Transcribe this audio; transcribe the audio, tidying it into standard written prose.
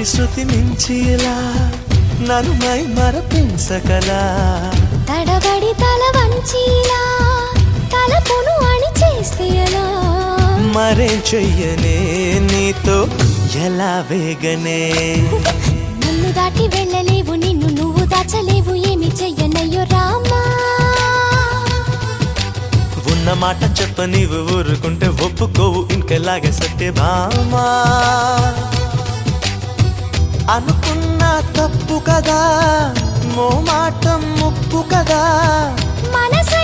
తొలి శృతి మించిలా నన్ను మై మరపించకలా తడబడి తల వంచిలా తలపును అని చేస్తే ఎలా మరేం చెయ్యనే నీతో ఎలా వేగనే నన్ను దాటి వెళ్ళలేవు నిన్ను నువ్వు దాచలేవు ఏమి చెయ్యనయ్యో రామా ఉన్న మాట చెప్ప నీవు ఊరుకుంటే ఒప్పుకోవు ఇంకెలాగే సత్యభామా అనుకున్నా తప్పు కదా మో మాట ముప్పు కదా మనసు